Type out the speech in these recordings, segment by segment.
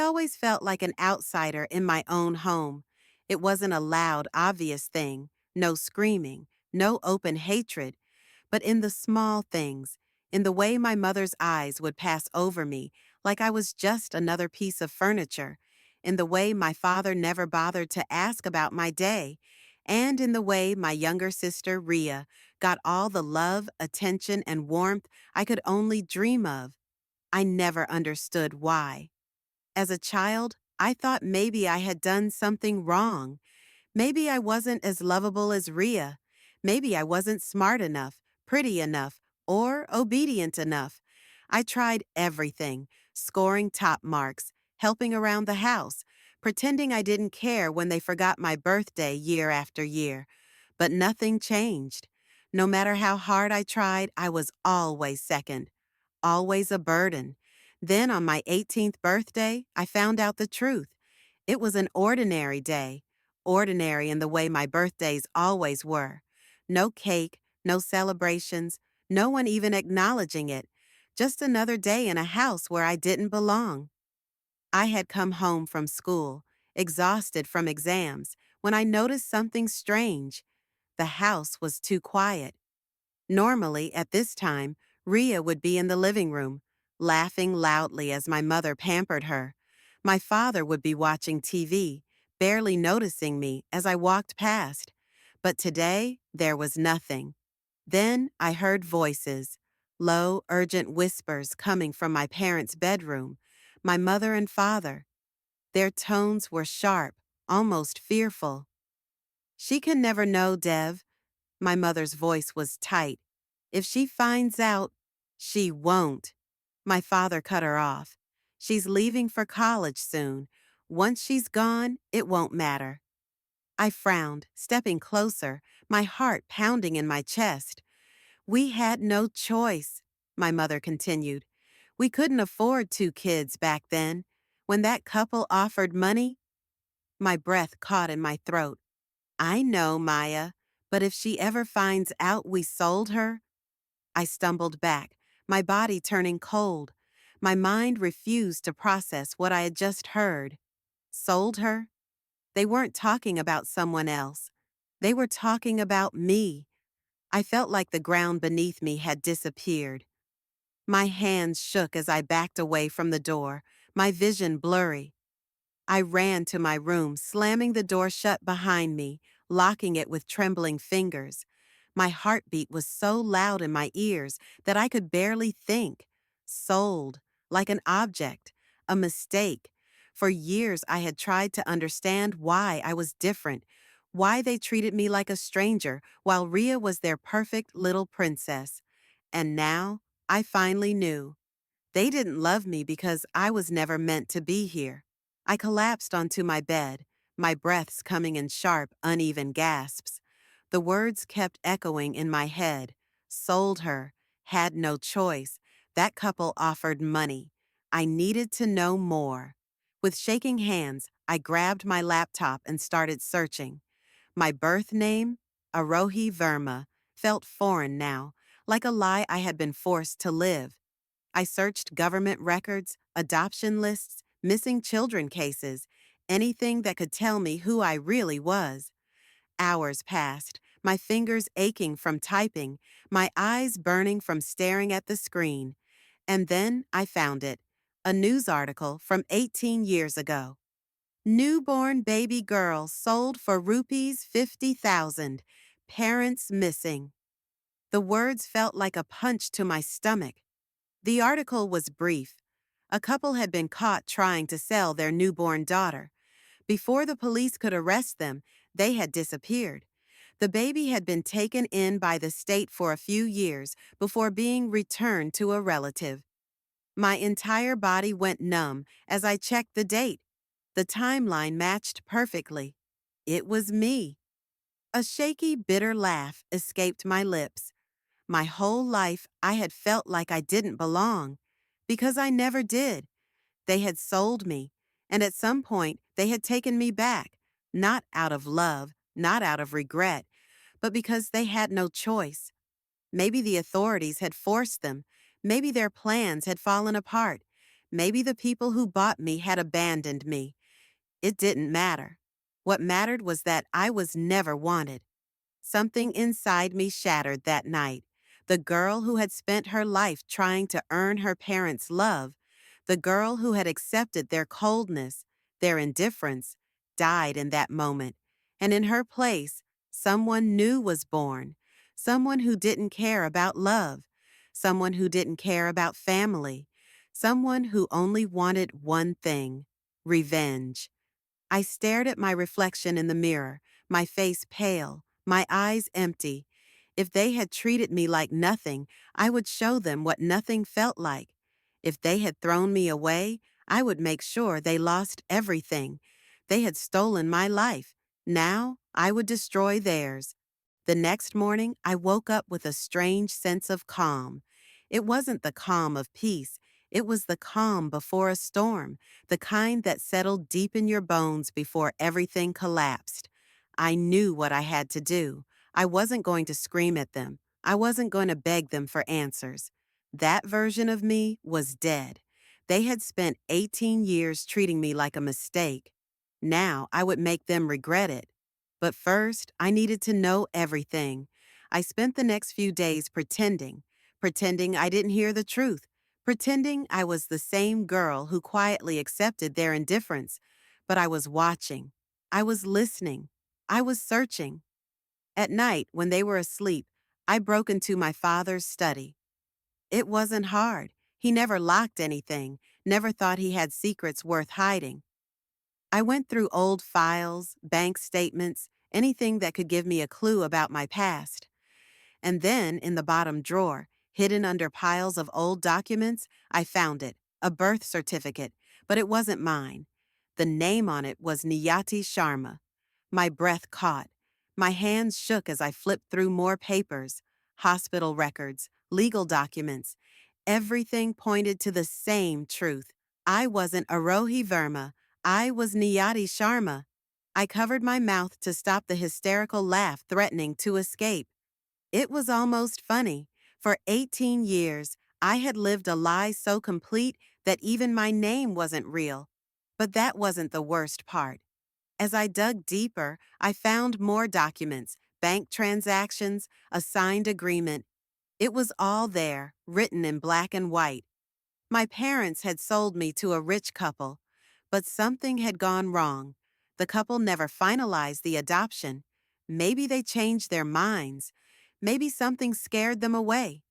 always felt like an outsider in my own home. It wasn't a loud, obvious thing, no screaming, no open hatred, but in the small things, in the way my mother's eyes would pass over me like I was just another piece of furniture, in the way my father never bothered to ask about my day, and in the way my younger sister, Rhea, got all the love, attention, and warmth I could only dream of. I never understood why. As a child, I thought maybe I had done something wrong. Maybe I wasn't as lovable as Rhea. Maybe I wasn't smart enough, pretty enough, or obedient enough. I tried everything, scoring top marks, helping around the house, pretending I didn't care when they forgot my birthday year after year. But nothing changed. No matter how hard I tried, I was always second, always a burden. Then on my 18th birthday, I found out the truth. It was an ordinary day, ordinary in the way my birthdays always were. No cake, no celebrations, no one even acknowledging it. Just another day in a house where I didn't belong. I had come home from school, exhausted from exams, when I noticed something strange. The house was too quiet. Normally, at this time, Rhea would be in the living room, laughing loudly as my mother pampered her. My father would be watching TV, barely noticing me as I walked past. But today, there was nothing. Then I heard voices, low, urgent whispers coming from my parents' bedroom, my mother and father. Their tones were sharp, almost fearful. "She can never know, Dev." My mother's voice was tight. "If she finds out, she won't." My father cut her off. "She's leaving for college soon. Once she's gone, it won't matter." I frowned, stepping closer, my heart pounding in my chest. "We had no choice," my mother continued. "We couldn't afford two kids back then. When that couple offered money," my breath caught in my throat. "I know, Maya, but if she ever finds out we sold her—" I stumbled back, my body turning cold. My mind refused to process what I had just heard. Sold her? They weren't talking about someone else. They were talking about me. I felt like the ground beneath me had disappeared. My hands shook as I backed away from the door, my vision blurry. I ran to my room, slamming the door shut behind me, locking it with trembling fingers. My heartbeat was so loud in my ears that I could barely think. Sold, like an object, a mistake. For years I had tried to understand why I was different, why they treated me like a stranger while Rhea was their perfect little princess. And now I finally knew. They didn't love me because I was never meant to be here. I collapsed onto my bed, my breaths coming in sharp, uneven gasps. The words kept echoing in my head. Sold her. Had no choice. That couple offered money. I needed to know more. With shaking hands, I grabbed my laptop and started searching. My birth name, Arohi Verma, felt foreign now, like a lie I had been forced to live. I searched government records, adoption lists, missing children cases, anything that could tell me who I really was. Hours passed, my fingers aching from typing, my eyes burning from staring at the screen. And then I found it, a news article from 18 years ago. Newborn baby girl sold for rupees 50,000. Parents missing. The words felt like a punch to my stomach. The article was brief. A couple had been caught trying to sell their newborn daughter. Before the police could arrest them, they had disappeared. The baby had been taken in by the state for a few years before being returned to a relative. My entire body went numb as I checked the date. The timeline matched perfectly. It was me. A shaky, bitter laugh escaped my lips. My whole life, I had felt like I didn't belong. Because I never did. They had sold me, and at some point, they had taken me back, not out of love, not out of regret, but because they had no choice. Maybe the authorities had forced them. Maybe their plans had fallen apart. Maybe the people who bought me had abandoned me. It didn't matter. What mattered was that I was never wanted. Something inside me shattered that night. The girl who had spent her life trying to earn her parents' love, the girl who had accepted their coldness, their indifference, died in that moment. And in her place, someone new was born. Someone who didn't care about love. Someone who didn't care about family. Someone who only wanted one thing: revenge. I stared at my reflection in the mirror, my face pale, my eyes empty. If they had treated me like nothing, I would show them what nothing felt like. If they had thrown me away, I would make sure they lost everything. They had stolen my life. Now I would destroy theirs. The next morning, I woke up with a strange sense of calm. It wasn't the calm of peace. It was the calm before a storm, the kind that settled deep in your bones before everything collapsed. I knew what I had to do. I wasn't going to scream at them. I wasn't going to beg them for answers. That version of me was dead. They had spent 18 years treating me like a mistake. Now I would make them regret it. But first, I needed to know everything. I spent the next few days pretending I didn't hear the truth, pretending I was the same girl who quietly accepted their indifference. But I was watching. I was listening. I was searching. At night, when they were asleep, I broke into my father's study. It wasn't hard. He never locked anything, never thought he had secrets worth hiding. I went through old files, bank statements, anything that could give me a clue about my past. And then, in the bottom drawer, hidden under piles of old documents, I found it, a birth certificate, but it wasn't mine. The name on it was Niyati Sharma. My breath caught. My hands shook as I flipped through more papers, hospital records, legal documents. Everything pointed to the same truth. I wasn't Arohi Verma. I was Niyati Sharma. I covered my mouth to stop the hysterical laugh threatening to escape. It was almost funny. For 18 years, I had lived a lie so complete that even my name wasn't real. But that wasn't the worst part. As I dug deeper, I found more documents, bank transactions, a signed agreement. It was all there, written in black and white. My parents had sold me to a rich couple, but something had gone wrong. The couple never finalized the adoption. Maybe they changed their minds. Maybe something scared them away.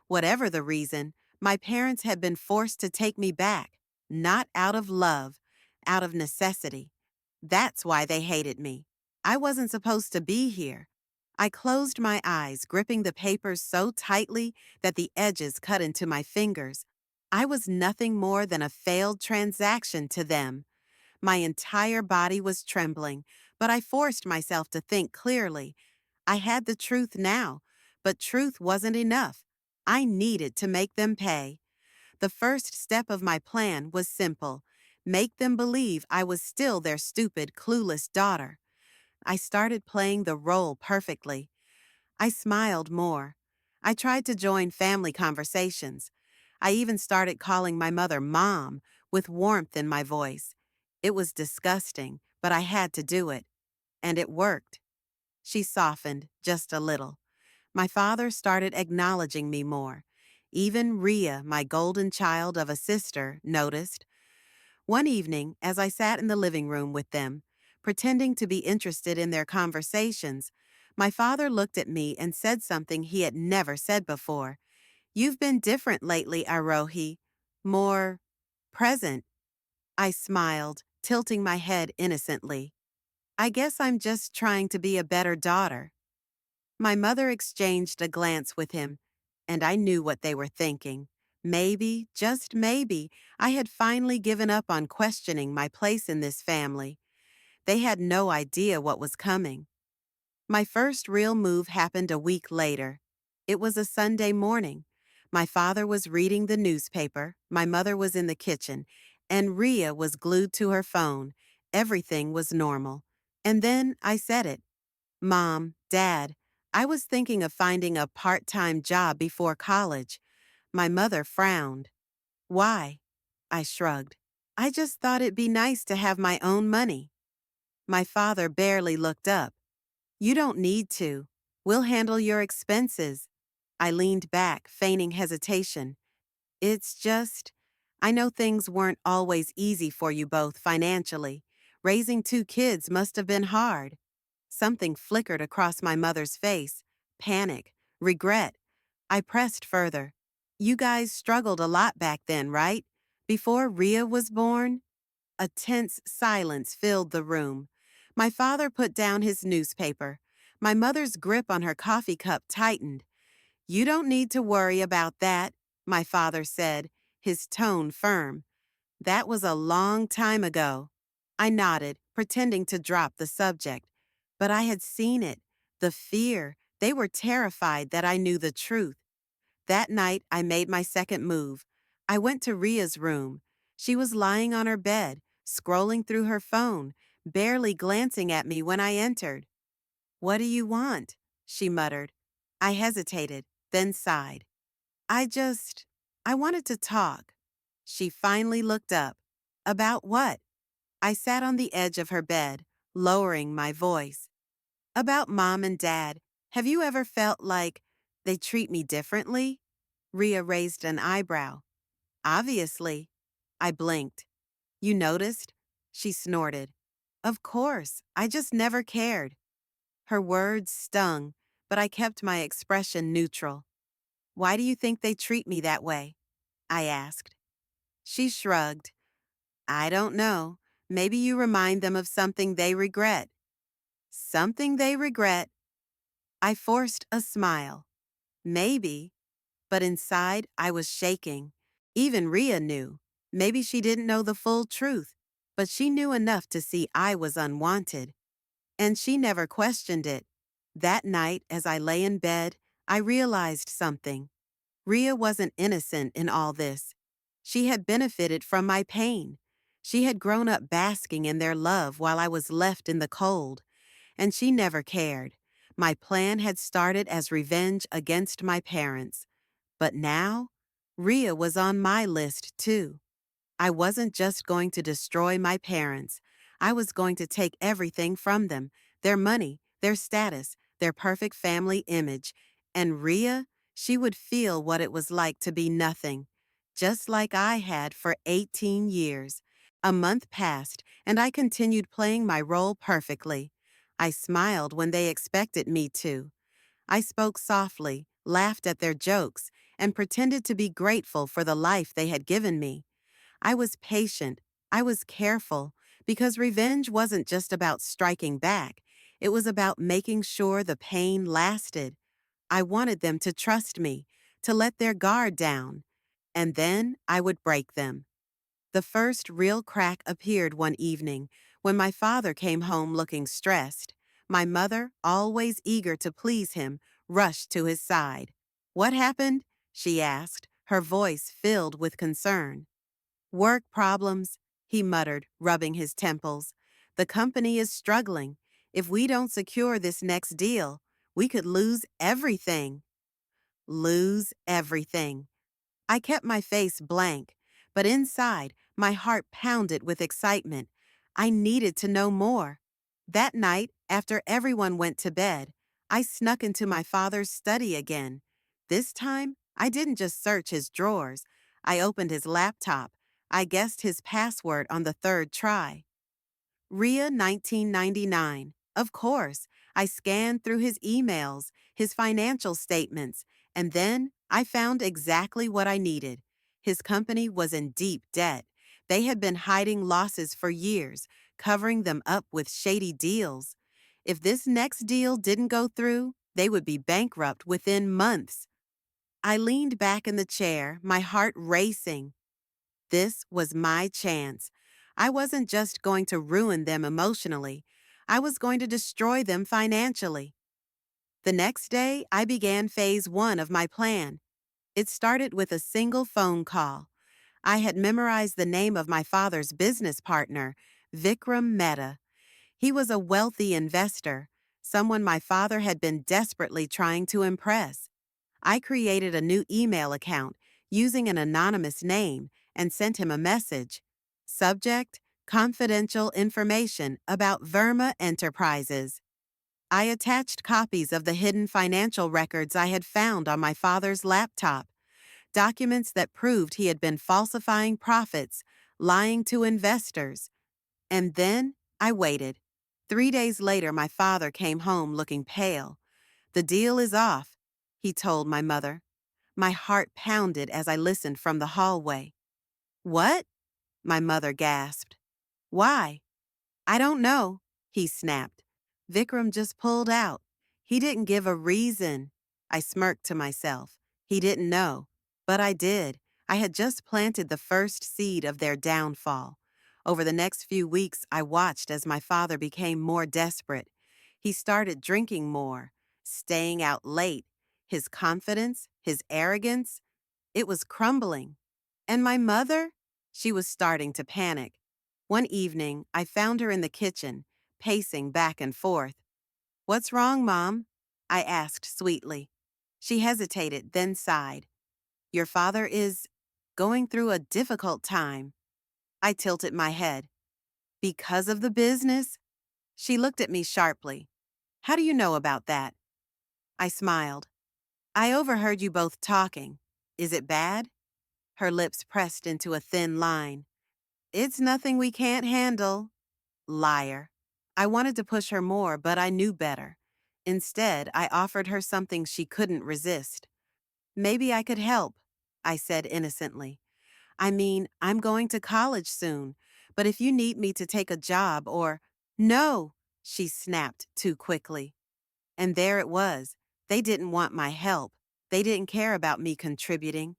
Whatever the reason, my parents had been forced to take me back, not out of love, out of necessity. That's why they hated me. I wasn't supposed to be here. I closed my eyes, gripping the papers so tightly that the edges cut into my fingers. I was nothing more than a failed transaction to them. My entire body was trembling, but I forced myself to think clearly. I had the truth now, but truth wasn't enough. I needed to make them pay. The first step of my plan was simple: make them believe I was still their stupid, clueless daughter. I started playing the role perfectly. I smiled more. I tried to join family conversations. I even started calling my mother Mom with warmth in my voice. It was disgusting, but I had to do it. And it worked. She softened just a little. My father started acknowledging me more. Even Rhea, my golden child of a sister, noticed. One evening, as I sat in the living room with them, pretending to be interested in their conversations, my father looked at me and said something he had never said before. "You've been different lately, Arohi. More present." I smiled, tilting my head innocently. "I guess I'm just trying to be a better daughter." My mother exchanged a glance with him, and I knew what they were thinking. Maybe, just maybe, I had finally given up on questioning my place in this family. They had no idea what was coming. My first real move happened a week later. It was a Sunday morning. My father was reading the newspaper, my mother was in the kitchen, and Rhea was glued to her phone. Everything was normal. And then I said it. "Mom, Dad, I was thinking of finding a part-time job before college." My mother frowned. "Why?" I shrugged. I just thought it'd be nice to have my own money. My father barely looked up. You don't need to. We'll handle your expenses. I leaned back, feigning hesitation. It's just, I know things weren't always easy for you both financially. Raising two kids must have been hard. Something flickered across my mother's face. Panic, regret. I pressed further. You guys struggled a lot back then, right? Before Rhea was born? A tense silence filled the room. My father put down his newspaper. My mother's grip on her coffee cup tightened. You don't need to worry about that, my father said, his tone firm. That was a long time ago. I nodded, pretending to drop the subject. But I had seen it. The fear. They were terrified that I knew the truth. That night, I made my second move. I went to Ria's room. She was lying on her bed, scrolling through her phone, barely glancing at me when I entered. What do you want? She muttered. I hesitated, then sighed. I just, I wanted to talk. She finally looked up. About what? I sat on the edge of her bed, lowering my voice. About Mom and Dad. Have you ever felt like they treat me differently? Ria raised an eyebrow. Obviously. I blinked. You noticed? She snorted. Of course, I just never cared. Her words stung, but I kept my expression neutral. Why do you think they treat me that way? I asked. She shrugged. I don't know. Maybe you remind them of something they regret. Something they regret? I forced a smile. Maybe. But inside, I was shaking. Even Ria knew. Maybe she didn't know the full truth, but she knew enough to see I was unwanted. And she never questioned it. That night, as I lay in bed, I realized something. Ria wasn't innocent in all this. She had benefited from my pain. She had grown up basking in their love while I was left in the cold. And she never cared. My plan had started as revenge against my parents. But now, Ria was on my list too. I wasn't just going to destroy my parents. I was going to take everything from them, their money, their status, their perfect family image. And Ria, she would feel what it was like to be nothing, just like I had for 18 years. A month passed, and I continued playing my role perfectly. I smiled when they expected me to. I spoke softly, laughed at their jokes, and pretended to be grateful for the life they had given me. I was patient. I was careful, because revenge wasn't just about striking back. It was about making sure the pain lasted. I wanted them to trust me, to let their guard down, and then I would break them. The first real crack appeared one evening when my father came home looking stressed. My mother, always eager to please him, rushed to his side. What happened? She asked, her voice filled with concern. Work problems, he muttered, rubbing his temples. The company is struggling. If we don't secure this next deal, we could lose everything. Lose everything. I kept my face blank, but inside, my heart pounded with excitement. I needed to know more. That night, after everyone went to bed, I snuck into my father's study again. This time, I didn't just search his drawers. I opened his laptop. I guessed his password on the third try. Ria 1999. Of course, I scanned through his emails, his financial statements, and then I found exactly what I needed. His company was in deep debt. They had been hiding losses for years, covering them up with shady deals. If this next deal didn't go through, they would be bankrupt within months. I leaned back in the chair, my heart racing. This was my chance. I wasn't just going to ruin them emotionally. I was going to destroy them financially. The next day, I began phase one of my plan. It started with a single phone call. I had memorized the name of my father's business partner, Vikram Mehta. He was a wealthy investor, someone my father had been desperately trying to impress. I created a new email account using an anonymous name and sent him a message. Subject: confidential information about Verma Enterprises. I attached copies of the hidden financial records I had found on my father's laptop, documents that proved he had been falsifying profits, lying to investors. And then I waited. 3 days later, my father came home looking pale. "The deal is off," he told my mother. My heart pounded as I listened from the hallway. "What?" my mother gasped. "Why?" "I don't know," he snapped. "Vikram just pulled out. He didn't give a reason." I smirked to myself. He didn't know. But I did. I had just planted the first seed of their downfall. Over the next few weeks, I watched as my father became more desperate. He started drinking more, staying out late. His confidence, his arrogance, it was crumbling. And my mother? She was starting to panic. One evening, I found her in the kitchen, pacing back and forth. "What's wrong, Mom?" I asked sweetly. She hesitated, then sighed. "Your father is going through a difficult time." I tilted my head. "Because of the business?" She looked at me sharply. "How do you know about that?" I smiled. "I overheard you both talking. Is it bad?" Her lips pressed into a thin line. "It's nothing we can't handle." Liar. I wanted to push her more, but I knew better. Instead, I offered her something she couldn't resist. "Maybe I could help," I said innocently. "I mean, I'm going to college soon, but if you need me to take a job or—" "No," she snapped too quickly. And there it was. They didn't want my help. They didn't care about me contributing.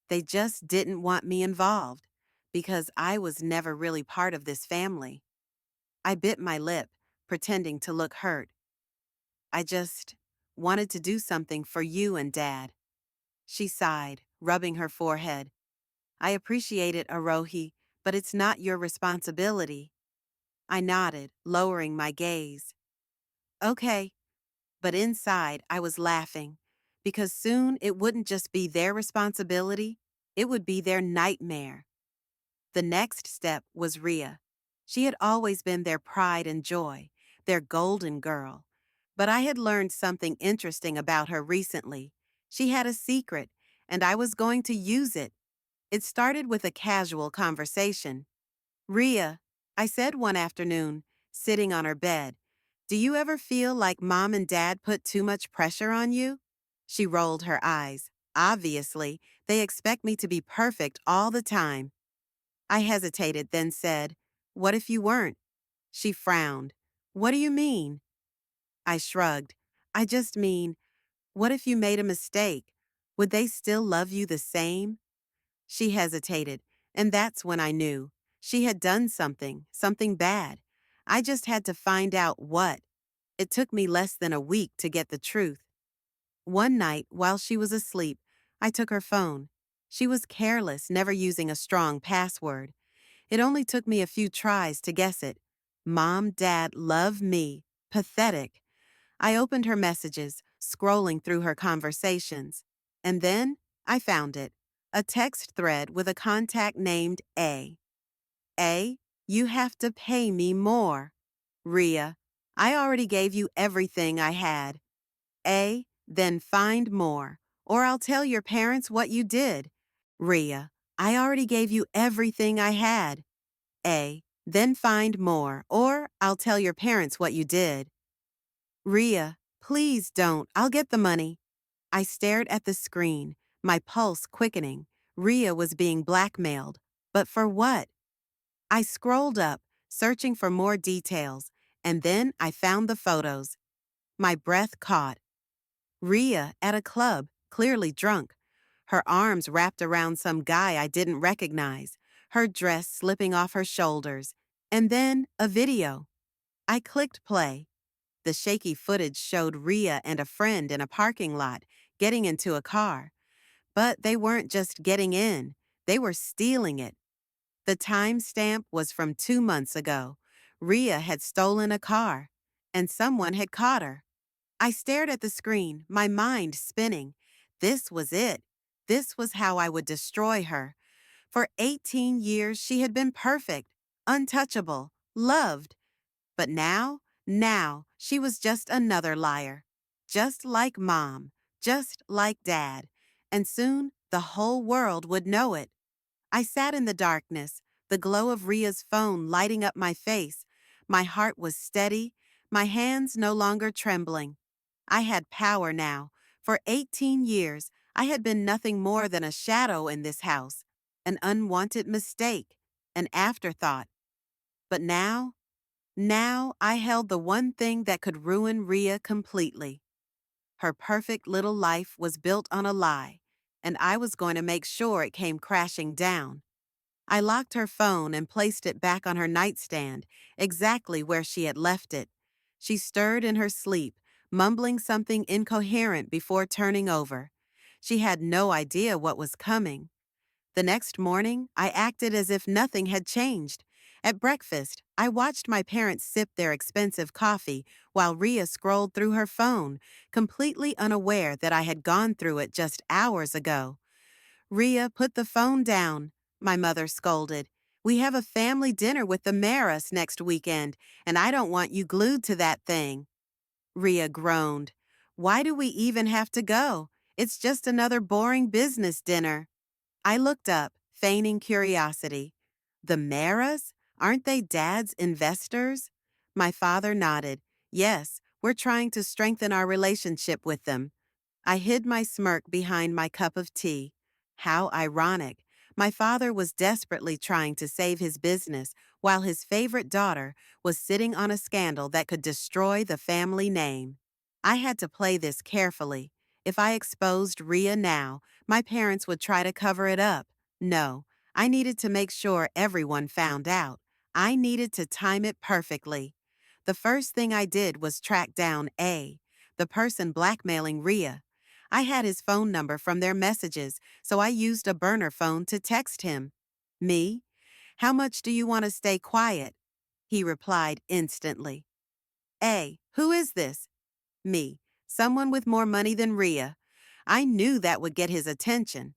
They just didn't want me involved, because I was never really part of this family. I bit my lip, pretending to look hurt. "I just wanted to do something for you and Dad." She sighed, rubbing her forehead. "I appreciate it, Arohi, but it's not your responsibility." I nodded, lowering my gaze. "Okay." But inside, I was laughing, because soon it wouldn't just be their responsibility, it would be their nightmare. The next step was Rhea. She had always been their pride and joy, their golden girl. But I had learned something interesting about her recently. She had a secret, and I was going to use it. It started with a casual conversation. "Rhea," I said one afternoon, sitting on her bed, "do you ever feel like Mom and Dad put too much pressure on you?" She rolled her eyes. "Obviously, they expect me to be perfect all the time." I hesitated, then said, "What if you weren't?" She frowned. "What do you mean?" I shrugged. "I just mean, what if you made a mistake? Would they still love you the same?" She hesitated, and that's when I knew. She had done something bad. I just had to find out what. It took me less than a week to get the truth. One night, while she was asleep, I took her phone. She was careless, never using a strong password. It only took me a few tries to guess it. "Mom, Dad, love me." Pathetic. I opened her messages, scrolling through her conversations. And then I found it. A text thread with a contact named A. "A, you have to pay me more." "Rhea, I already gave you everything I had." "A, then find more, or I'll tell your parents what you did." "Rhea, I already gave you everything I had." "A, then find more, or I'll tell your parents what you did." "Rhea, please don't. I'll get the money." I stared at the screen, my pulse quickening. Rhea was being blackmailed. But for what? I scrolled up, searching for more details, and then I found the photos. My breath caught. Rhea at a club, clearly drunk. Her arms wrapped around some guy I didn't recognize, her dress slipping off her shoulders. And then a video. I clicked play. The shaky footage showed Rhea and a friend in a parking lot, getting into a car. But they weren't just getting in, they were stealing it. The timestamp was from 2 months ago. Rhea had stolen a car, and someone had caught her. I stared at the screen, my mind spinning. This was it. This was how I would destroy her. For 18 years, she had been perfect, untouchable, loved. But now, she was just another liar. Just like Mom, just like Dad. And soon, the whole world would know it. I sat in the darkness, the glow of Ria's phone lighting up my face. My heart was steady, my hands no longer trembling. I had power now. For 18 years, I had been nothing more than a shadow in this house, an unwanted mistake, an afterthought. But now I held the one thing that could ruin Ria completely. Her perfect little life was built on a lie, and I was going to make sure it came crashing down. I locked her phone and placed it back on her nightstand, exactly where she had left it. She stirred in her sleep, mumbling something incoherent before turning over. She had no idea what was coming. The next morning, I acted as if nothing had changed. At breakfast, I watched my parents sip their expensive coffee while Ria scrolled through her phone, completely unaware that I had gone through it just hours ago. Ria, put the phone down, my mother scolded. We have a family dinner with the Maras next weekend, and I don't want you glued to that thing. Ria groaned. Why do we even have to go? It's just another boring business dinner. I looked up, feigning curiosity. The Maras? Aren't they Dad's investors? My father nodded. Yes, we're trying to strengthen our relationship with them. I hid my smirk behind my cup of tea. How ironic. My father was desperately trying to save his business while his favorite daughter was sitting on a scandal that could destroy the family name. I had to play this carefully. If I exposed Ria now, my parents would try to cover it up. No, I needed to make sure everyone found out. I needed to time it perfectly. The first thing I did was track down A, the person blackmailing Ria. I had his phone number from their messages, so I used a burner phone to text him. Me? How much do you want to stay quiet? He replied instantly. A, who is this? Me. Someone with more money than Ria. I knew that would get his attention.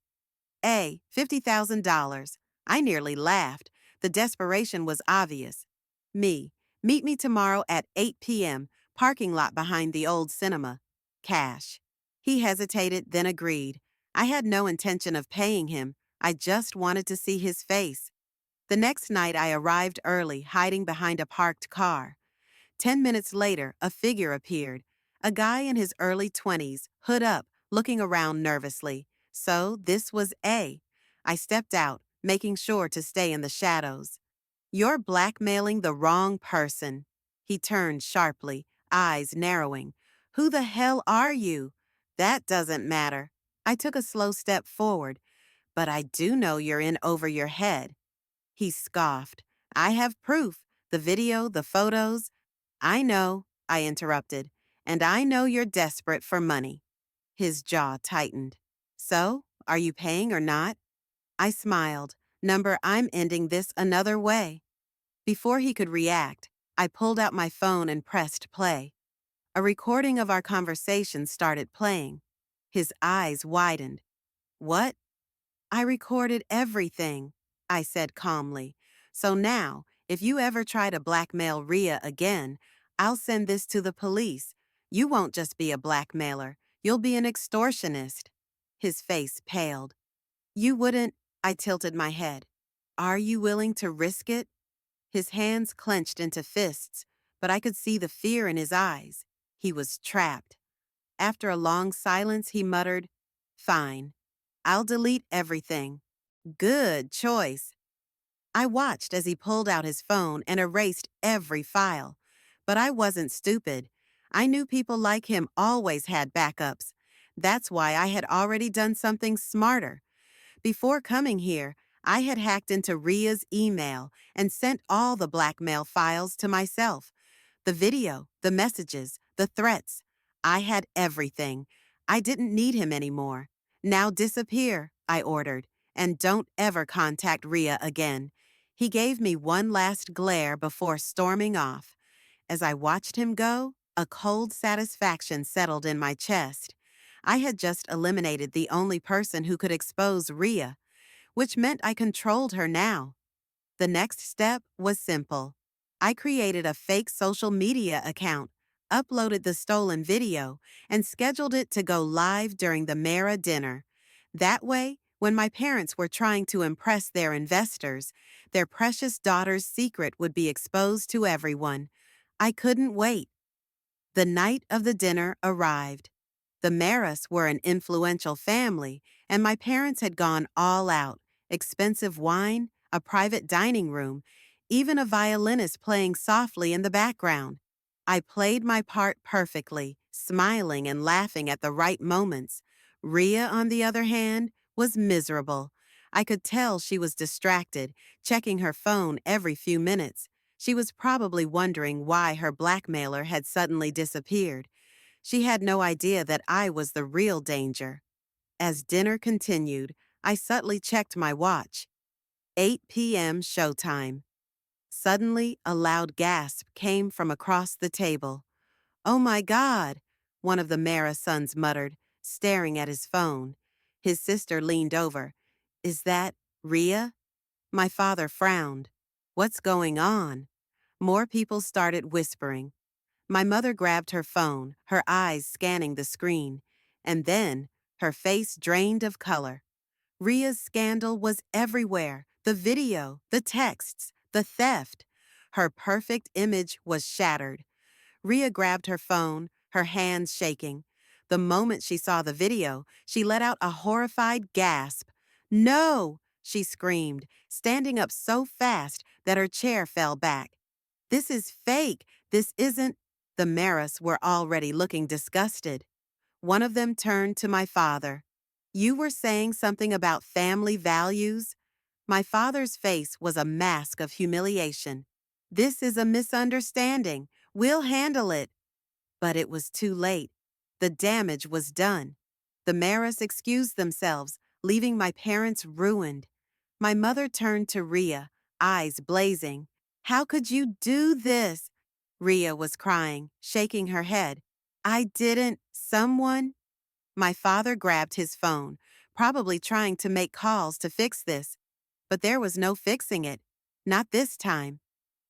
A, $50,000. I nearly laughed. The desperation was obvious. Me. Meet me tomorrow at 8 p.m., parking lot behind the old cinema. Cash. He hesitated, then agreed. I had no intention of paying him. I just wanted to see his face. The next night I arrived early, hiding behind a parked car. 10 minutes later, a figure appeared. A guy in his early 20s, hood up, looking around nervously. So this was A. I stepped out, making sure to stay in the shadows. You're blackmailing the wrong person. He turned sharply, eyes narrowing. Who the hell are you? That doesn't matter. I took a slow step forward. But I do know you're in over your head. He scoffed. I have proof. The video, the photos. I know, I interrupted. And I know you're desperate for money. His jaw tightened. So, are you paying or not? I smiled. Number, I'm ending this another way. Before he could react, I pulled out my phone and pressed play. A recording of our conversation started playing. His eyes widened. What? I recorded everything, I said calmly. So now, if you ever try to blackmail Ria again, I'll send this to the police. You won't just be a blackmailer, you'll be an extortionist. His face paled. You wouldn't, I tilted my head. Are you willing to risk it? His hands clenched into fists, but I could see the fear in his eyes. He was trapped. After a long silence, he muttered, Fine. I'll delete everything. Good choice. I watched as he pulled out his phone and erased every file. But I wasn't stupid. I knew people like him always had backups. That's why I had already done something smarter. Before coming here, I had hacked into Ria's email and sent all the blackmail files to myself. The video, the messages, the threats. I had everything. I didn't need him anymore. Now disappear, I ordered, and don't ever contact Ria again. He gave me one last glare before storming off. As I watched him go, a cold satisfaction settled in my chest. I had just eliminated the only person who could expose Ria. which meant I controlled her now. The next step was simple. I created a fake social media account, uploaded the stolen video, and scheduled it to go live during the Mara dinner. That way, when my parents were trying to impress their investors, their precious daughter's secret would be exposed to everyone. I couldn't wait. The night of the dinner arrived. The Maras were an influential family, and my parents had gone all out. Expensive wine, a private dining room, even a violinist playing softly in the background. I played my part perfectly, smiling and laughing at the right moments. Ria, on the other hand, was miserable. I could tell she was distracted, checking her phone every few minutes. She was probably wondering why her blackmailer had suddenly disappeared. She had no idea that I was the real danger. As dinner continued, I subtly checked my watch. 8 p.m. showtime. Suddenly, a loud gasp came from across the table. "Oh my God," one of the Mara sons muttered, staring at his phone. His sister leaned over. "Is that Ria?" My father frowned. "What's going on?" More people started whispering. My mother grabbed her phone, her eyes scanning the screen, and then her face drained of color. Ria's scandal was everywhere: the video, the texts, the theft. Her perfect image was shattered. Ria grabbed her phone, her hands shaking. The moment she saw the video, she let out a horrified gasp. "No!" she screamed, standing up so fast that her chair fell back. "This is fake. This isn't—" The Maris were already looking disgusted. One of them turned to my father. "You were saying something about family values?" My father's face was a mask of humiliation. "This is a misunderstanding. We'll handle it." But it was too late. The damage was done. The Maris excused themselves, leaving my parents ruined. My mother turned to Ria, eyes blazing. "How could you do this?" Ria was crying, shaking her head. "I didn't. Someone—" My father grabbed his phone, probably trying to make calls to fix this. But there was no fixing it. Not this time.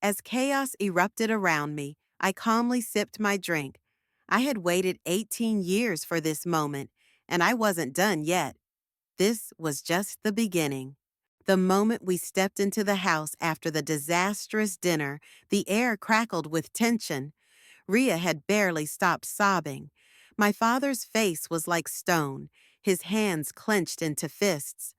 As chaos erupted around me, I calmly sipped my drink. I had waited 18 years for this moment, and I wasn't done yet. This was just the beginning. The moment we stepped into the house after the disastrous dinner, the air crackled with tension. Ria had barely stopped sobbing. My father's face was like stone, his hands clenched into fists.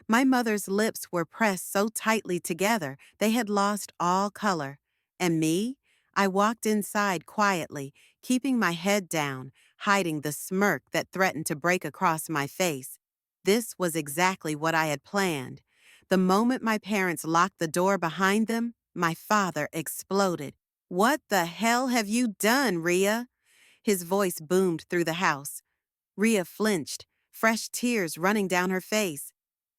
My mother's lips were pressed so tightly together they had lost all color. And me? I walked inside quietly, keeping my head down, hiding the smirk that threatened to break across my face. This was exactly what I had planned. The moment my parents locked the door behind them, my father exploded. "What the hell have you done, Ria?" His voice boomed through the house. Ria flinched, fresh tears running down her face.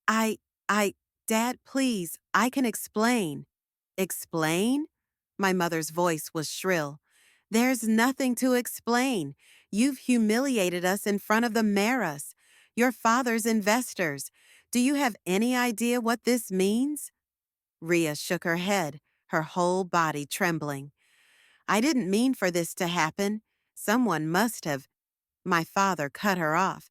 I, I, Dad, please, I can explain." "Explain?" My mother's voice was shrill. "There's nothing to explain. You've humiliated us in front of the Maras, your father's investors. Do you have any idea what this means?" Ria shook her head, her whole body trembling. "I didn't mean for this to happen. Someone must have—" My father cut her off.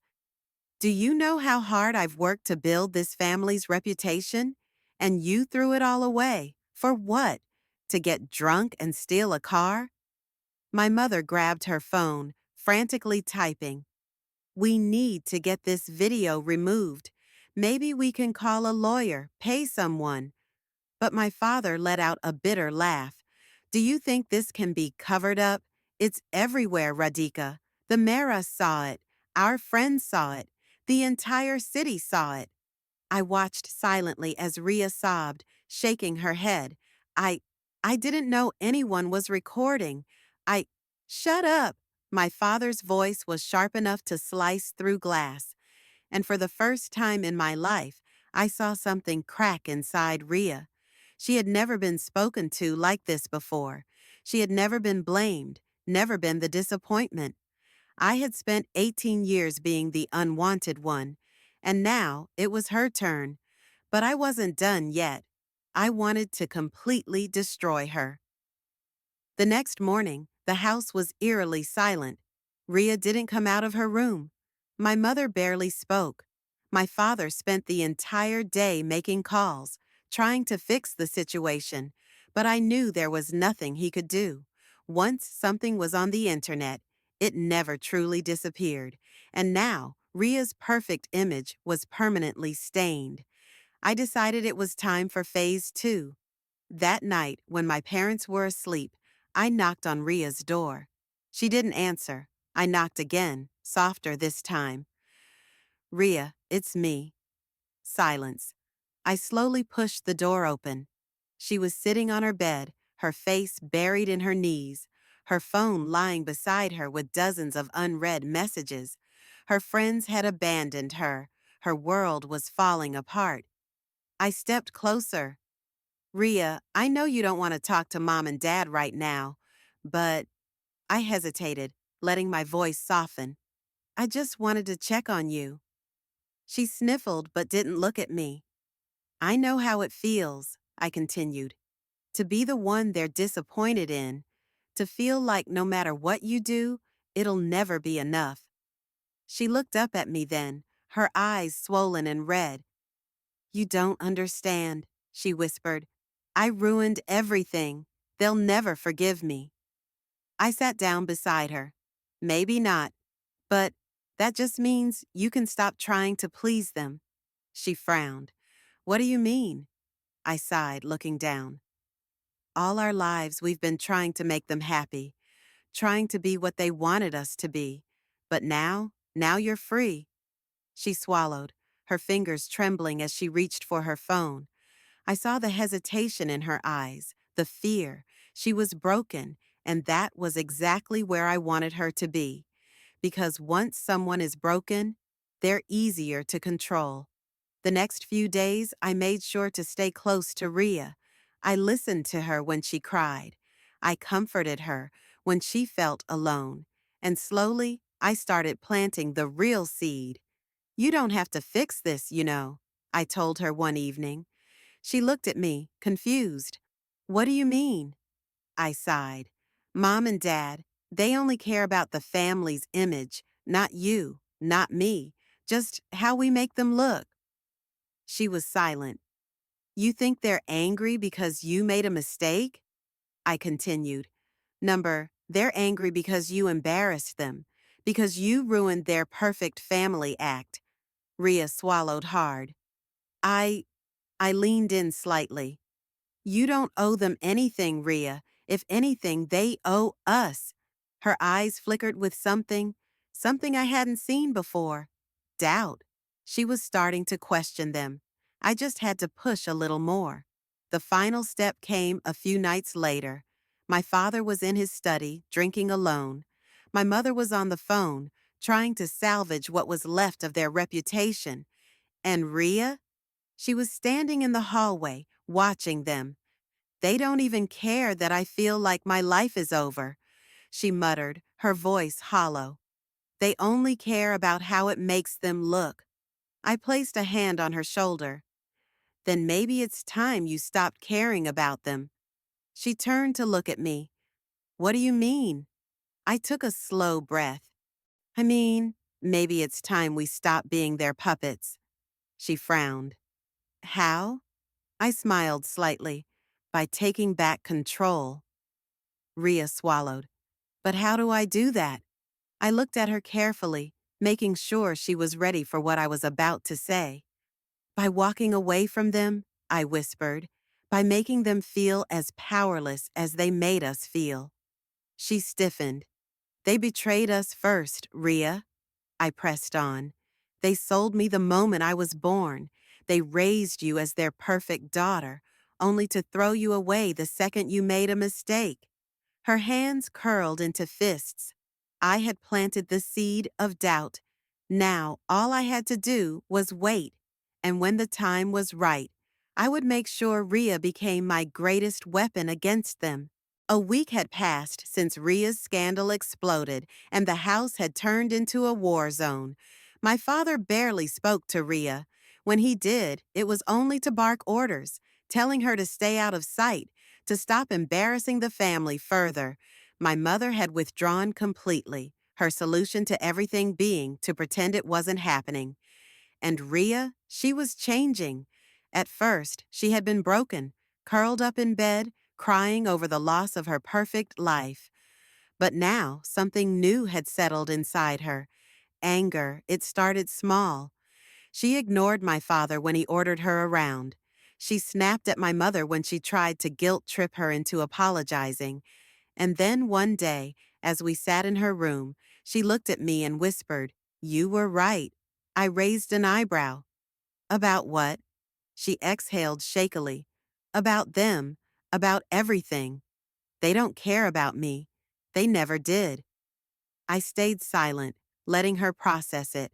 "Do you know how hard I've worked to build this family's reputation? And you threw it all away. For what? To get drunk and steal a car?" My mother grabbed her phone, frantically typing. "We need to get this video removed. Maybe we can call a lawyer, pay someone." But my father let out a bitter laugh. "Do you think this can be covered up? It's everywhere, Radhika. The Maras saw it. Our friends saw it. The entire city saw it." I watched silently as Ria sobbed, shaking her head. I, I didn't know anyone was recording. I, Shut up." My father's voice was sharp enough to slice through glass. And for the first time in my life, I saw something crack inside Ria. She had never been spoken to like this before. She had never been blamed, never been the disappointment. I had spent 18 years being the unwanted one, and now it was her turn. But I wasn't done yet. I wanted to completely destroy her. The next morning, the house was eerily silent. Rhea didn't come out of her room. My mother barely spoke. My father spent the entire day making calls, trying to fix the situation, but I knew there was nothing he could do. Once something was on the internet, it never truly disappeared, and now Rhea's perfect image was permanently stained. I decided it was time for phase two. That night, when my parents were asleep, I knocked on Rhea's door. She didn't answer. I knocked again, softer this time. Rhea, it's me. Silence. I slowly pushed the door open. She was sitting on her bed, her face buried in her knees, her phone lying beside her with dozens of unread messages. Her friends had abandoned her. Her world was falling apart. I stepped closer. Rhea, I know you don't want to talk to Mom and Dad right now, but I hesitated, letting my voice soften. I just wanted to check on you. She sniffled but didn't look at me. I know how it feels, I continued, to be the one they're disappointed in, to feel like no matter what you do, it'll never be enough. She looked up at me then, her eyes swollen and red. You don't understand, she whispered. I ruined everything. They'll never forgive me. I sat down beside her. Maybe not, but that just means you can stop trying to please them. She frowned. What do you mean? I sighed, looking down. All our lives we've been trying to make them happy, trying to be what they wanted us to be. But now you're free. She swallowed, her fingers trembling as she reached for her phone. I saw the hesitation in her eyes, the fear. She was broken, and that was exactly where I wanted her to be. Because once someone is broken, they're easier to control. The next few days, I made sure to stay close to Rhea. I listened to her when she cried. I comforted her when she felt alone. And slowly, I started planting the real seed. You don't have to fix this, you know, I told her one evening. She looked at me, confused. What do you mean? I sighed. Mom and Dad, they only care about the family's image, not you, not me, just how we make them look. She was silent. You think they're angry because you made a mistake? I continued. They're angry because you embarrassed them, because you ruined their perfect family act. Rhea swallowed hard. I I leaned in slightly. You don't owe them anything, Rhea. If anything, they owe us. Her eyes flickered with something I hadn't seen before. Doubt. She was starting to question them. I just had to push a little more. The final step came a few nights later. My father was in his study, drinking alone. My mother was on the phone, trying to salvage what was left of their reputation. And Rhea? She was standing in the hallway, watching them. They don't even care that I feel like my life is over, she muttered, her voice hollow. They only care about how it makes them look. I placed a hand on her shoulder. Then maybe it's time you stopped caring about them. She turned to look at me. What do you mean? I took a slow breath. I mean, maybe it's time we stop being their puppets. She frowned. How? I smiled slightly. By taking back control. Rhea swallowed. But how do I do that? I looked at her carefully, making sure she was ready for what I was about to say. By walking away from them, I whispered, by making them feel as powerless as they made us feel. She stiffened. They betrayed us first, Rhea. I pressed on. They sold me the moment I was born. They raised you as their perfect daughter, only to throw you away the second you made a mistake. Her hands curled into fists. I had planted the seed of doubt. Now all I had to do was wait, and when the time was right, I would make sure Rhea became my greatest weapon against them. A week had passed since Rhea's scandal exploded, and the house had turned into a war zone. My father barely spoke to Rhea. When he did, it was only to bark orders, telling her to stay out of sight, to stop embarrassing the family further. My mother had withdrawn completely, her solution to everything being to pretend it wasn't happening. And Rhea, she was changing. At first, she had been broken, curled up in bed, crying over the loss of her perfect life. But now, something new had settled inside her. Anger, it started small. She ignored my father when he ordered her around. She snapped at my mother when she tried to guilt trip her into apologizing. And then one day, as we sat in her room, she looked at me and whispered, "You were right." I raised an eyebrow. "About what?" She exhaled shakily. "About them. About everything. They don't care about me. They never did." I stayed silent, letting her process it.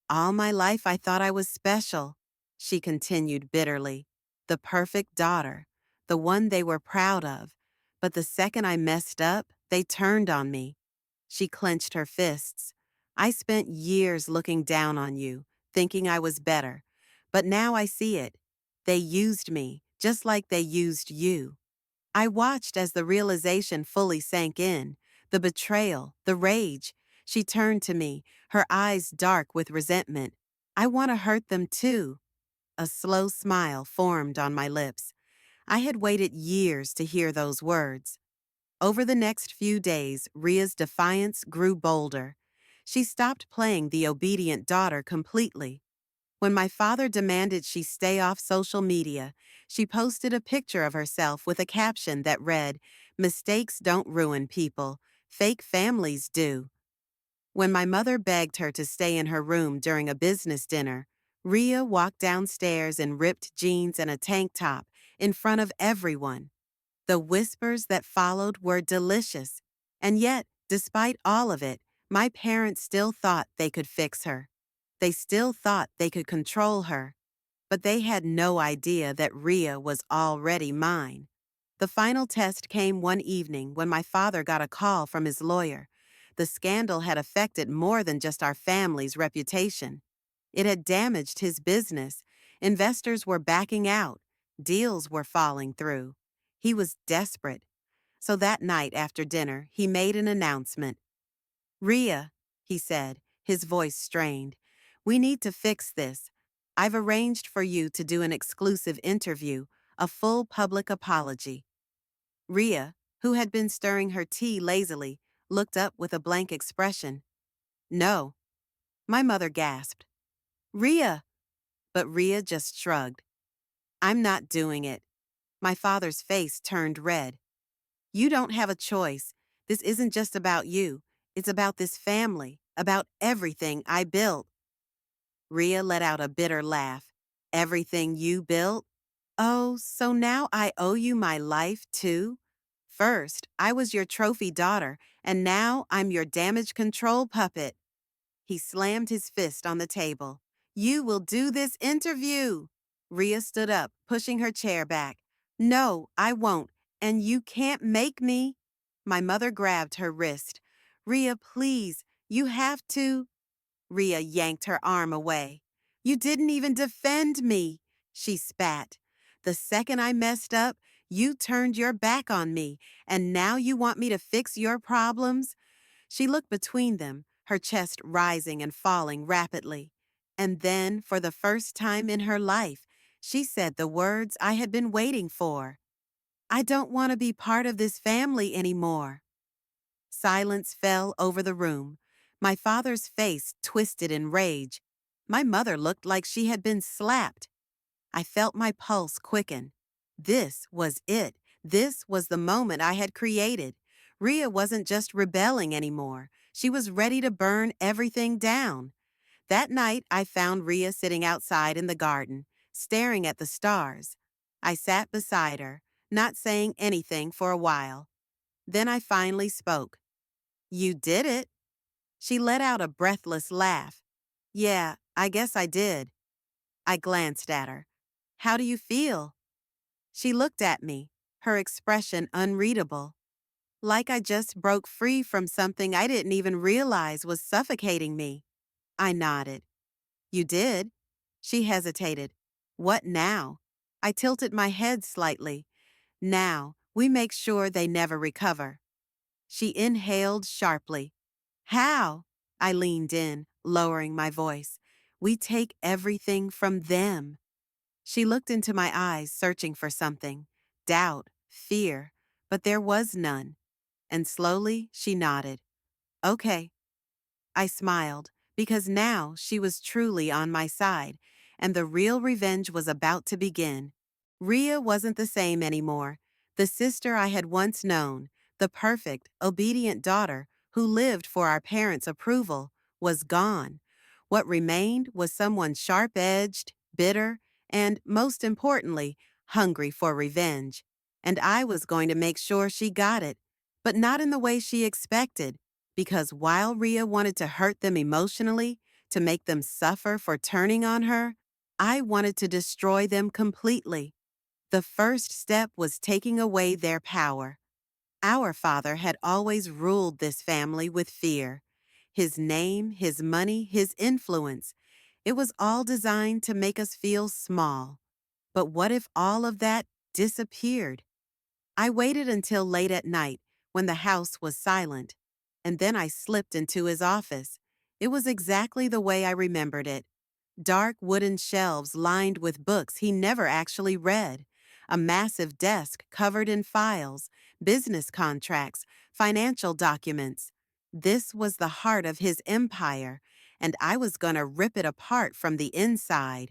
"All my life I thought I was special," she continued bitterly. "The perfect daughter, the one they were proud of. But the second I messed up, they turned on me." She clenched her fists. "I spent years looking down on you, thinking I was better. But now I see it. They used me, just like they used you." I watched as the realization fully sank in. The betrayal, the rage. She turned to me, her eyes dark with resentment. "I want to hurt them too." A slow smile formed on my lips. I had waited years to hear those words. Over the next few days, Ria's defiance grew bolder. She stopped playing the obedient daughter completely. When my father demanded she stay off social media, she posted a picture of herself with a caption that read, "Mistakes don't ruin people. Fake families do." When my mother begged her to stay in her room during a business dinner, Ria walked downstairs in ripped jeans and a tank top in front of everyone. The whispers that followed were delicious. And yet, despite all of it, my parents still thought they could fix her. They still thought they could control her. But they had no idea that Ria was already mine. The final test came one evening when my father got a call from his lawyer. The scandal had affected more than just our family's reputation. It had damaged his business. Investors were backing out. Deals were falling through. He was desperate. So that night after dinner, he made an announcement. "Ria," he said, his voice strained, "we need to fix this. I've arranged for you to do an exclusive interview, a full public apology." Ria, who had been stirring her tea lazily, looked up with a blank expression. "No." My mother gasped. "Ria!" But Ria just shrugged. "I'm not doing it." My father's face turned red. "You don't have a choice. This isn't just about you. It's about this family, about everything I built." Ria let out a bitter laugh. "Everything you built? Oh, so now I owe you my life, too? First, I was your trophy daughter, and now I'm your damage control puppet." He slammed his fist on the table. "You will do this interview." Ria stood up, pushing her chair back. "No, I won't, and you can't make me." My mother grabbed her wrist. "Ria, please, you have to." Ria yanked her arm away. "You didn't even defend me," she spat. "The second I messed up, you turned your back on me, and now you want me to fix your problems?" She looked between them, her chest rising and falling rapidly. And then, for the first time in her life, she said the words I had been waiting for. "I don't want to be part of this family anymore." Silence fell over the room. My father's face twisted in rage. My mother looked like she had been slapped. I felt my pulse quicken. This was it. This was the moment I had created. Ria wasn't just rebelling anymore. She was ready to burn everything down. That night, I found Ria sitting outside in the garden, staring at the stars. I sat beside her, not saying anything for a while. Then I finally spoke. "You did it." She let out a breathless laugh. "Yeah, I guess I did." I glanced at her. "How do you feel?" She looked at me, her expression unreadable. "Like I just broke free from something I didn't even realize was suffocating me." I nodded. "You did?" She hesitated. What now? I tilted my head slightly. Now, we make sure they never recover. She inhaled sharply. How? I leaned in, lowering my voice. We take everything from them. She looked into my eyes, searching for something. Doubt, fear, but there was none. And slowly, she nodded. Okay. I smiled, because now she was truly on my side, and the real revenge was about to begin. Rhea wasn't the same anymore. The sister I had once known, the perfect, obedient daughter who lived for our parents' approval, was gone. What remained was someone sharp-edged, bitter, and, most importantly, hungry for revenge. And I was going to make sure she got it, but not in the way she expected. Because while Rhea wanted to hurt them emotionally, to make them suffer for turning on her, I wanted to destroy them completely. The first step was taking away their power. Our father had always ruled this family with fear. His name, his money, his influence. It was all designed to make us feel small. But what if all of that disappeared? I waited until late at night, when the house was silent, and then I slipped into his office. It was exactly the way I remembered it. Dark wooden shelves lined with books he never actually read, a massive desk covered in files, business contracts, financial documents. This was the heart of his empire, and I was going to rip it apart from the inside.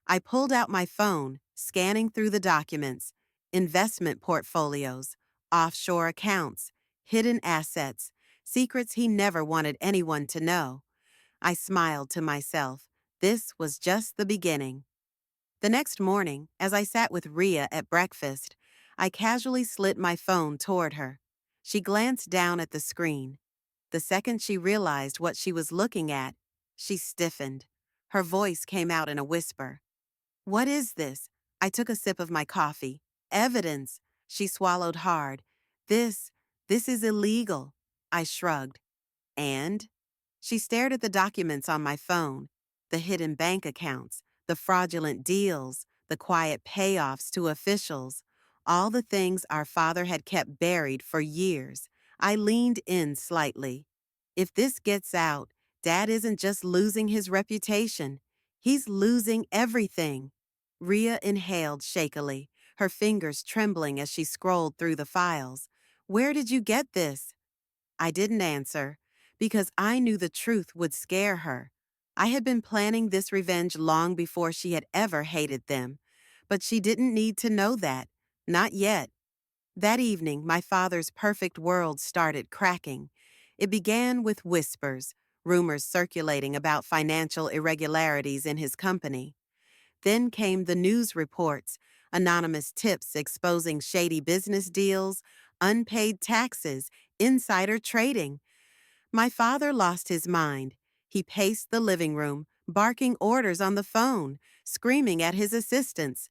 I pulled out my phone, scanning through the documents: investment portfolios, offshore accounts, hidden assets, secrets he never wanted anyone to know. I smiled to myself. This was just the beginning. The next morning, as I sat with Rhea at breakfast, I casually slid my phone toward her. She glanced down at the screen. The second she realized what she was looking at, she stiffened. Her voice came out in a whisper. What is this? I took a sip of my coffee. Evidence. She swallowed hard. This, this is illegal. I shrugged. And? She stared at the documents on my phone, the hidden bank accounts, the fraudulent deals, the quiet payoffs to officials, all the things our father had kept buried for years. I leaned in slightly. If this gets out, Dad isn't just losing his reputation. He's losing everything. Rhea inhaled shakily, her fingers trembling as she scrolled through the files. Where did you get this? I didn't answer, because I knew the truth would scare her. I had been planning this revenge long before she had ever hated them. But she didn't need to know that. Not yet. That evening, my father's perfect world started cracking. It began with whispers, rumors circulating about financial irregularities in his company. Then came the news reports, anonymous tips exposing shady business deals, unpaid taxes, insider trading. My father lost his mind. He paced the living room, barking orders on the phone, screaming at his assistants.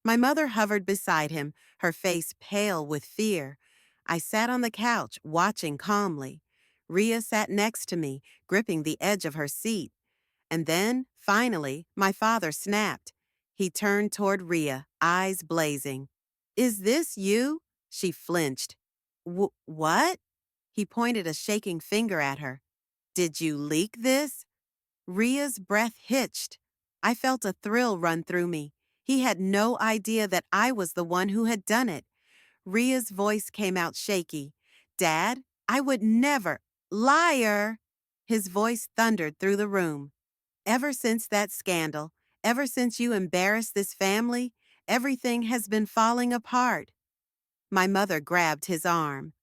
My mother hovered beside him, her face pale with fear. I sat on the couch, watching calmly. Rhea sat next to me, gripping the edge of her seat. And then, finally, my father snapped. He turned toward Rhea, eyes blazing. Is this you? She flinched. What? He pointed a shaking finger at her. Did you leak this? Rhea's breath hitched. I felt a thrill run through me. He had no idea that I was the one who had done it. Rhea's voice came out shaky. Dad, I would never. Liar! His voice thundered through the room. Ever since that scandal, ever since you embarrassed this family, everything has been falling apart. My mother grabbed his arm.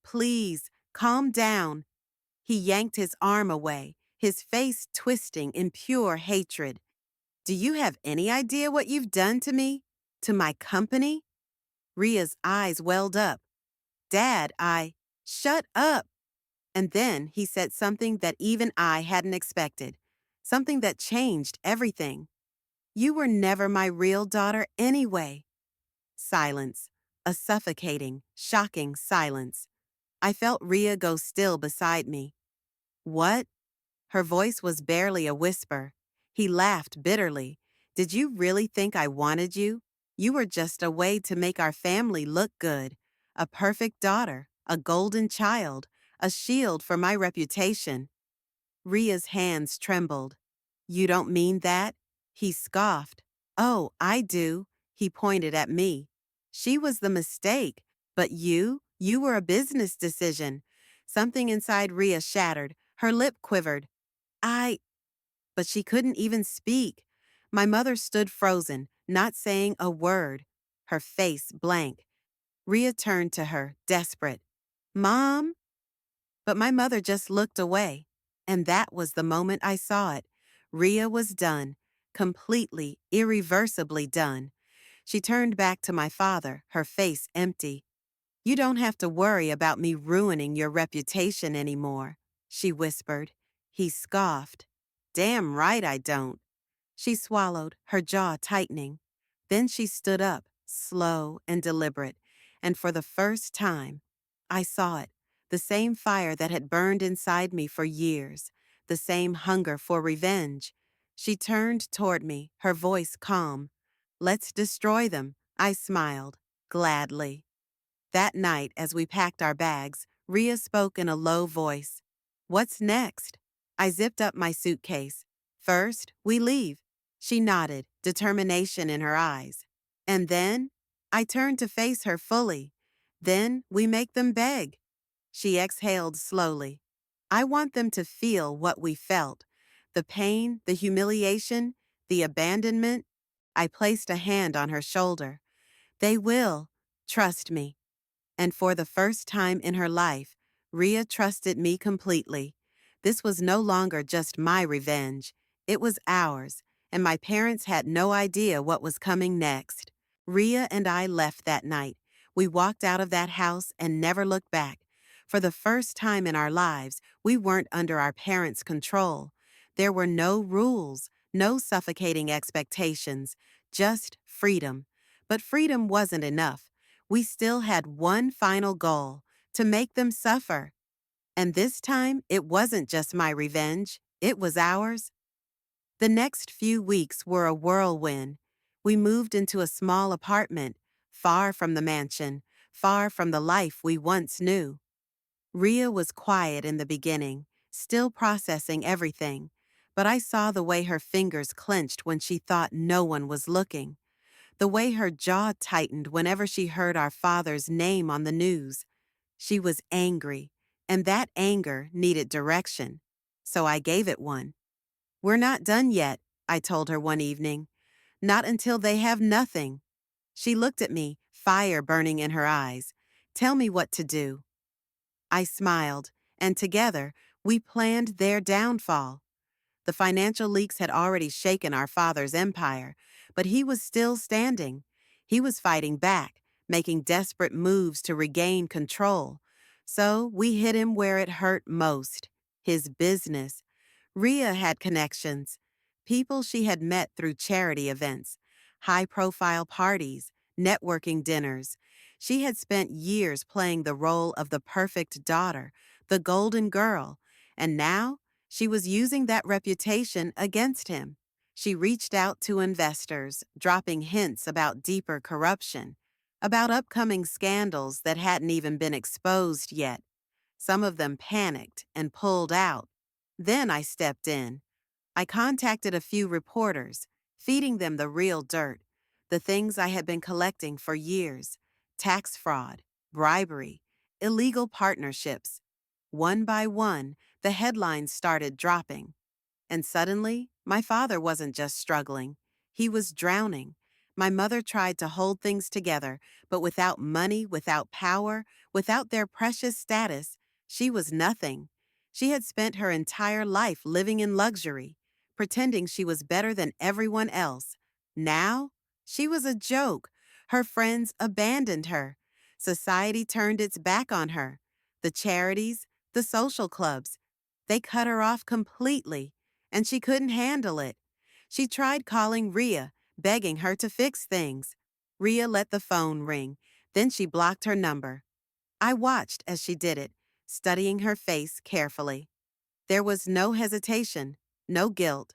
Please, calm down. He yanked his arm away, his face twisting in pure hatred. Do you have any idea what you've done to me? To my company? Rhea's eyes welled up. Dad, Shut up! And then he said something that even I hadn't expected. Something that changed everything. You were never my real daughter anyway. Silence. A suffocating, shocking silence. I felt Rhea go still beside me. What? Her voice was barely a whisper. He laughed bitterly. Did you really think I wanted you? You were just a way to make our family look good. A perfect daughter, a golden child, a shield for my reputation. Ria's hands trembled. You don't mean that? He scoffed. Oh, I do. He pointed at me. She was the mistake, but you were a business decision. Something inside Ria shattered. Her lip quivered. I, but she couldn't even speak. My mother stood frozen, not saying a word, her face blank. Ria turned to her, desperate. Mom? But my mother just looked away. And that was the moment I saw it. Ria was done, completely, irreversibly done. She turned back to my father, her face empty. You don't have to worry about me ruining your reputation anymore, she whispered. He scoffed. Damn right I don't. She swallowed, her jaw tightening. Then she stood up, slow and deliberate, and for the first time, I saw it, the same fire that had burned inside me for years, the same hunger for revenge. She turned toward me, her voice calm. Let's destroy them, I smiled, gladly. That night, as we packed our bags, Ria spoke in a low voice. What's next? I zipped up my suitcase. First, we leave. She nodded, determination in her eyes. And then, I turned to face her fully. Then, we make them beg. She exhaled slowly. I want them to feel what we felt. The pain, the humiliation, the abandonment. I placed a hand on her shoulder. They will. Trust me. And for the first time in her life, Ria trusted me completely. This was no longer just my revenge. It was ours, and my parents had no idea what was coming next. Ria and I left that night. We walked out of that house and never looked back. For the first time in our lives, we weren't under our parents' control. There were no rules, no suffocating expectations, just freedom. But freedom wasn't enough. We still had one final goal, to make them suffer. And this time, it wasn't just my revenge, it was ours. The next few weeks were a whirlwind. We moved into a small apartment, far from the mansion, far from the life we once knew. Ria was quiet in the beginning, still processing everything, but I saw the way her fingers clenched when she thought no one was looking. The way her jaw tightened whenever she heard our father's name on the news. She was angry, and that anger needed direction. So I gave it one. We're not done yet, I told her one evening. Not until they have nothing. She looked at me, fire burning in her eyes. Tell me what to do. I smiled, and together, we planned their downfall. The financial leaks had already shaken our father's empire, but he was still standing. He was fighting back, making desperate moves to regain control. So we hit him where it hurt most, his business. Ria had connections, people she had met through charity events, high-profile parties, networking dinners. She had spent years playing the role of the perfect daughter, the golden girl, and now she was using that reputation against him. She reached out to investors, dropping hints about deeper corruption, about upcoming scandals that hadn't even been exposed yet. Some of them panicked and pulled out. Then I stepped in. I contacted a few reporters, feeding them the real dirt, the things I had been collecting for years: tax fraud, bribery, illegal partnerships. One by one, the headlines started dropping. And suddenly, my father wasn't just struggling. He was drowning. My mother tried to hold things together, but without money, without power, without their precious status, she was nothing. She had spent her entire life living in luxury, pretending she was better than everyone else. Now, she was a joke. Her friends abandoned her. Society turned its back on her. The charities, the social clubs, they cut her off completely, and she couldn't handle it. She tried calling Ria, begging her to fix things. Ria let the phone ring, then she blocked her number. I watched as she did it, studying her face carefully. There was no hesitation, no guilt,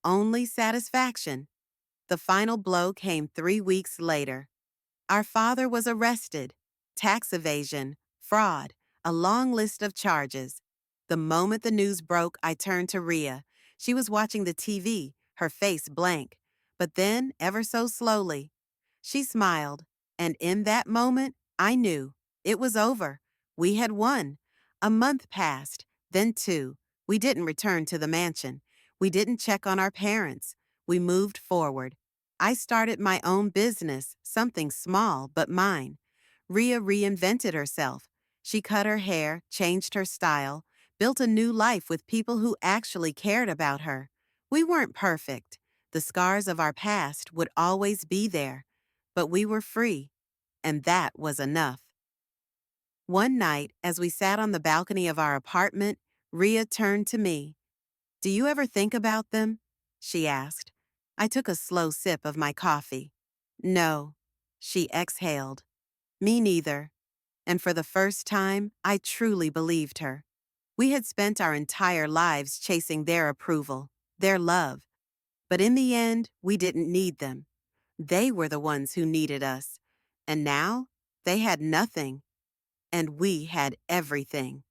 only satisfaction. The final blow came 3 weeks later. Our father was arrested. Tax evasion, fraud, a long list of charges. The moment the news broke, I turned to Rhea. She was watching the TV, her face blank. But then, ever so slowly, she smiled. And in that moment, I knew. It was over. We had won. A month passed, then two. We didn't return to the mansion. We didn't check on our parents. We moved forward. I started my own business, something small but mine. Rhea reinvented herself. She cut her hair, changed her style, built a new life with people who actually cared about her. We weren't perfect. The scars of our past would always be there. But we were free, and that was enough. One night, as we sat on the balcony of our apartment, Rhea turned to me. "Do you ever think about them?" she asked. I took a slow sip of my coffee. "No," she exhaled. "Me neither." And for the first time, I truly believed her. We had spent our entire lives chasing their approval, their love. But in the end, we didn't need them. They were the ones who needed us. And now, they had nothing, and we had everything.